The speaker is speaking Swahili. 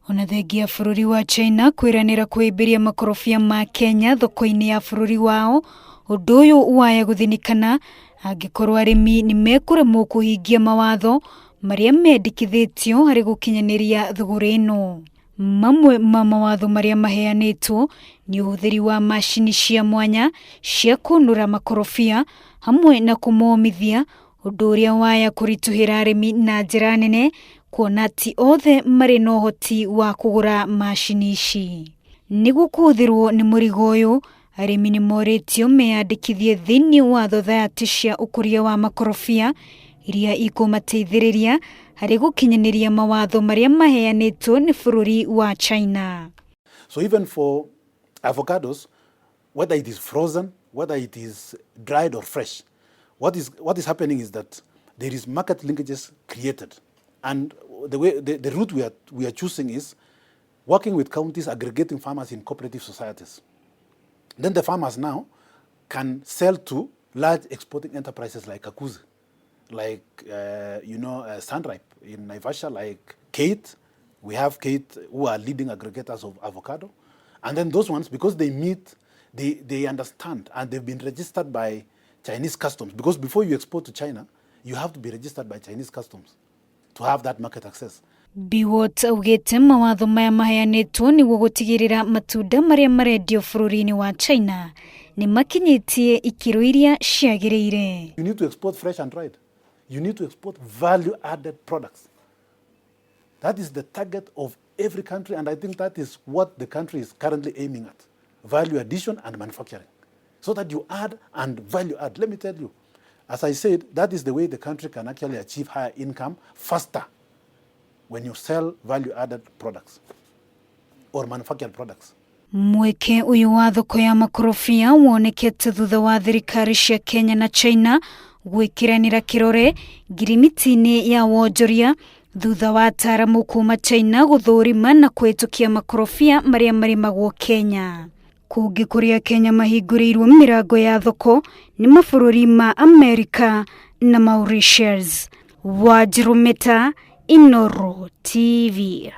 Ona thengia bururi wa China kwiranira kuibiria makorobia ma Kenya thoko-ini ya bururi wao, undu uyu waya guthinikana angikorwo arimi ni mekuremwo kuhingia mawatho maria mendikithitio hari gukinyaniria thuguri ino. Mamwe ma mawatho maria maheanitwo ni uhuthiri wa mashini cia mwanya cia kunura makorobia hamwe na kumomithia, undu uria waya kurituhira arimi na njira nene, kuona ti othe mari na uhoti wa kugura mashini ici. Niguo kuthirwo ni murigo uyu, arimi ni moritio meyandikithie thiini wa thothaiti cia ukuria wa makorobia iria ikumateithiriria hari gukinyaniria mawatho maria maheanitwo ni bururi wa China. So even for avocados, whether it is frozen, whether it is dried or fresh, what is happening is that there is market linkages created. And the route we are choosing is working with counties, aggregating farmers in cooperative societies. Then the farmers now can sell to large exporting enterprises like Kakuzi, like Sunripe in Naivasha, like Kate. We have Kate who are leading aggregators of avocado. And then those ones, because they understand and they've been registered by Chinese customs. Because before you export to China, you have to be registered by Chinese customs to have that market access. Biwot augete mawatho maya maheanitwo niguo gutigirira matunda maria marendio bururi-ini wa China ni makinyitie ikiro iria ciagiriire. You need to export fresh and dried. You need to export value-added products. That is the target of every country, and I think that is what the country is currently aiming at. Value addition and manufacturing. So that you add and value add. Let me tell you, as I said, that is the way the country can actually achieve higher income faster when you sell value-added products or manufactured products. Mweke uyu wa thoko ya makorobia wonekete thutha wa thirikari cia Kenya na China gwikiranira kirore ngirimiti-ini ya wonjoria thutha wa ataramu kuma China guthurima na kwitukia makorobia maria marimagwo Kenya. Kuuga kuria Kenya mahinguriirwo mirango ya thoko ni mabururi ma America na Mauritius. Wajirumeta Inoro TV.